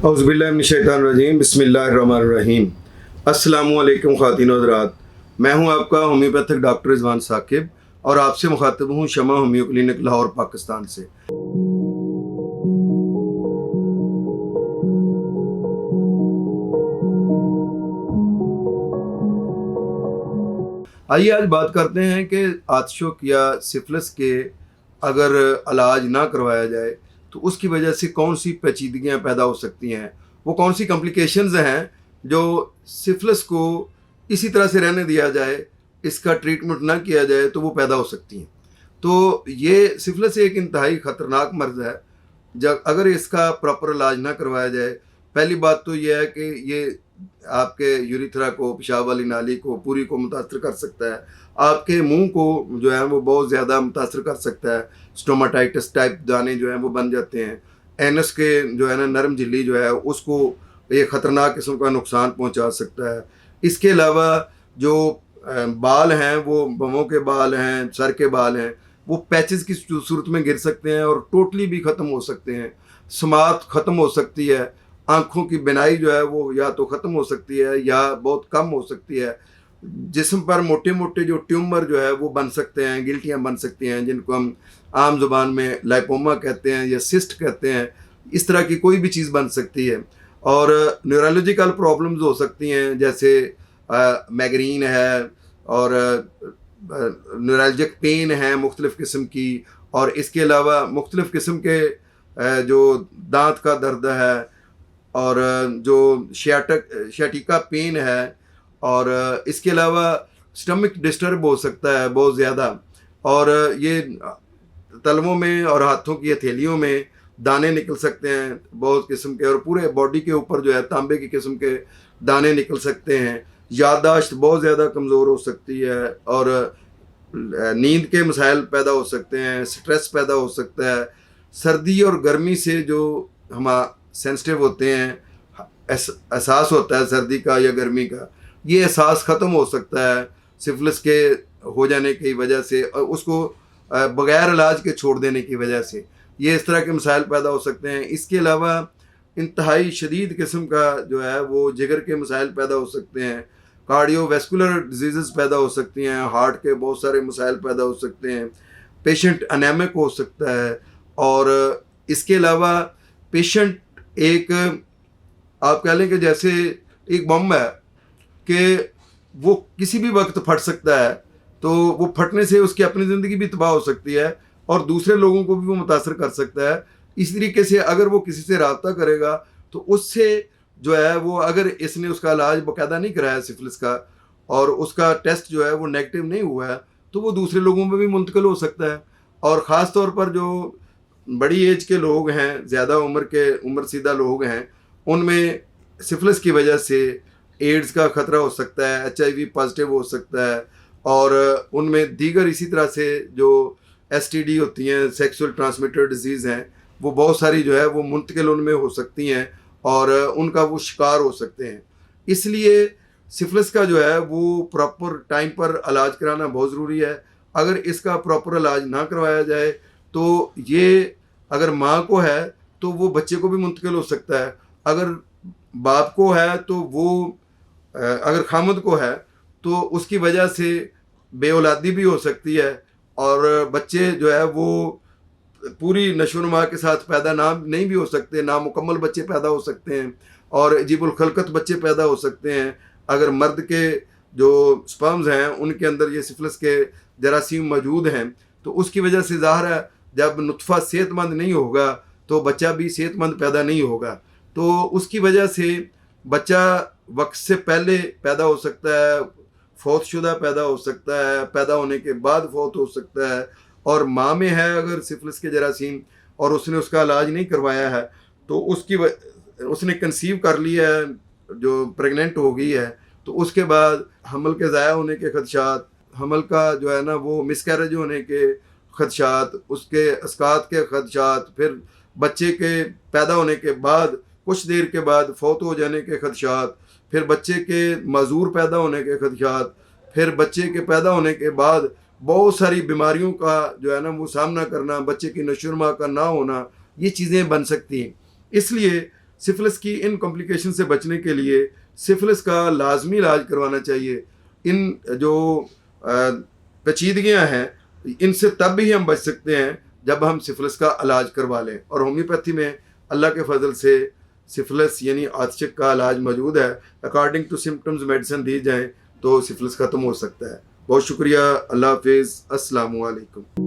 औज़ुबिल्लाहिमिनश्शैतानिर्रजीम बिस्मिल्लाहिर्रहमानिर्रहीम। अस्सलामुअलैकुम ख़वातीन व हज़रात, मैं हूं आपका होम्योपैथिक डॉक्टर रिजवान साकिब और आपसे मुखातिब हूं शमा होम्यो क्लिनिक लाहौर पाकिस्तान से। आइए आज बात करते हैं कि आतिशोक या सिफिलिस के अगर इलाज ना करवाया जाए तो उसकी वजह से कौन सी पेचीदगियाँ पैदा हो सकती हैं, वो कौन सी कॉम्प्लिकेशंस हैं जो सिफिलिस को इसी तरह से रहने दिया जाए, इसका ट्रीटमेंट ना किया जाए तो वो पैदा हो सकती हैं। तो ये सिफिलिस एक इंतहाई ख़तरनाक मर्ज़ है। जब अगर इसका प्रॉपर इलाज ना करवाया जाए, पहली बात तो ये है कि ये आपके यूरिथ्रा को, पेशाब वाली नाली को पूरी को मुतासर कर सकता है। आपके मुंह को जो है वो बहुत ज़्यादा मुतासर कर सकता है। स्टोमाटाइटिस टाइप दाने जो हैं वो बन जाते हैं। एनस के जो है ना नरम झिल्ली जो है उसको एक ख़तरनाक किस्म का नुकसान पहुंचा सकता है। इसके अलावा जो बाल हैं, वो बमों के बाल हैं, सर के बाल हैं, वो पैचेस की सूरत में गिर सकते हैं और टोटली भी ख़त्म हो सकते हैं। समात ख़त्म हो सकती है। आँखों की बिनाई जो है वो या तो ख़त्म हो सकती है या बहुत कम हो सकती है। जिस्म पर मोटे मोटे जो ट्यूमर जो है वो बन सकते हैं, गिल्टियाँ बन सकती हैं, जिनको हम आम ज़ुबान में लाइपोमा कहते हैं या सिस्ट कहते हैं। इस तरह की कोई भी चीज़ बन सकती है। और न्यूरोलॉजिकल प्रॉब्लम्स हो सकती हैं, जैसे माइग्रेन है और न्यूरल्जिक पेन है मुख्तलिफ़ किस्म की, और इसके अलावा मुख्तलिफ़ किस्म के जो दांत का दर्द है और जो शियाटिका पेन है, और इसके अलावा स्टमक डिस्टर्ब हो सकता है बहुत ज़्यादा, और ये तलवों में और हाथों की हथेलियों में दाने निकल सकते हैं बहुत किस्म के, और पूरे बॉडी के ऊपर जो है तांबे की किस्म के दाने निकल सकते हैं। याददाश्त बहुत ज़्यादा कमज़ोर हो सकती है और नींद के मसाइल पैदा हो सकते हैं, स्ट्रेस पैदा हो सकता है। सर्दी और गर्मी से जो हम सेंसिटिव होते हैं, एहसास होता है सर्दी का या गर्मी का, ये एहसास ख़त्म हो सकता है सिफिलिस के हो जाने की वजह से, और उसको बग़ैर इलाज के छोड़ देने की वजह से ये इस तरह के मसाइल पैदा हो सकते हैं। इसके अलावा इंतहाई शदीद किस्म का जो है वो जिगर के मसाइल पैदा हो सकते हैं, कार्डियोवैस्कुलर डिजीज़ पैदा हो सकती हैं, हार्ट के बहुत सारे मसाइल पैदा हो सकते हैं, पेशेंट अनेमिक हो सकता है। और इसके अलावा पेशेंट एक आप कह लें कि जैसे एक बम है कि वो किसी भी वक्त फट सकता है, तो वो फटने से उसकी अपनी ज़िंदगी भी तबाह हो सकती है और दूसरे लोगों को भी वो मुतासर कर सकता है। इस तरीके से अगर वो किसी से रब्ता करेगा तो उससे जो है वो, अगर इसने उसका इलाज बाकायदा नहीं कराया सिफिलिस का और उसका टेस्ट जो है वो नेगेटिव नहीं हुआ है, तो वो दूसरे लोगों में भी मुंतकिल हो सकता है। और ख़ास तौर पर जो बड़ी एज के लोग हैं, ज़्यादा उम्र सीधा लोग हैं, उनमें सिफिलिस की वजह से एड्स का ख़तरा हो सकता है, HIV पॉजिटिव हो सकता है, और उनमें दीगर इसी तरह से जो STD होती हैं, सेक्सुअल ट्रांसमिटेड डिजीज़ हैं, वो बहुत सारी जो है वो मुंतकिल उनमें हो सकती हैं और उनका वो शिकार हो सकते हैं। इसलिए सिफिलिस का जो है वो प्रॉपर टाइम पर इलाज कराना बहुत ज़रूरी है। अगर इसका प्रॉपर इलाज ना करवाया जाए तो ये अगर माँ को है तो वो बच्चे को भी मुंतकिल हो सकता है, अगर बाप को है तो वो अगर खामद को है तो उसकी वजह से बेऔलादी भी हो सकती है, और बच्चे जो है वो पूरी नशोनुमा के साथ पैदा नहीं भी हो सकते, नामुकम्मल बच्चे पैदा हो सकते हैं और अजीबुल खलकत बच्चे पैदा हो सकते हैं। अगर मर्द के जो स्पर्म्स हैं उनके अंदर ये सिफिलिस के जरासीम मौजूद हैं तो उसकी वजह से ज़ाहिर है जब नुतफ़ा सेहतमंद नहीं होगा तो बच्चा भी सेहतमंद पैदा नहीं होगा। तो उसकी वजह से बच्चा वक्त से पहले पैदा हो सकता है, फौतशुदा पैदा हो सकता है, पैदा होने के बाद फौत हो सकता है, और माँ में है अगर सिफिलिस के जरासीम और उसने उसका इलाज नहीं करवाया है तो उसने कंसीव कर लिया है, जो प्रेग्नेंट हो गई है, तो उसके बाद हमल के ज़ाया होने के खदशात, हमल का जो है ना वो मिसकैरेज होने के खदशात, उसके अस्कात के खदशात, फिर बच्चे के पैदा होने के बाद कुछ देर के बाद फौत हो जाने के खदशात, फिर बच्चे के माजूर पैदा होने के खदशात, फिर बच्चे के पैदा होने के बाद बहुत सारी बीमारियों का जो है ना वो सामना करना, बच्चे की नशोनुमा का ना होना, ये चीज़ें बन सकती हैं। इसलिए सिफिलिस की इन कॉम्प्लिकेशन से बचने के लिए सिफिलिस का लाजमी इलाज करवाना चाहिए। इन जो पेचीदगियाँ हैं इनसे तब भी हम बच सकते हैं जब हम सिफिलिस का इलाज करवा लें, और होम्योपैथी में अल्लाह के फजल से सिफिलिस यानी आतिशक का इलाज मौजूद है। अकॉर्डिंग टू सिम्टम्स मेडिसिन दी जाए तो सिफिलिस ख़त्म हो सकता है। बहुत शुक्रिया। अल्लाह हाफिज़। अस्सलामु अलैकुम।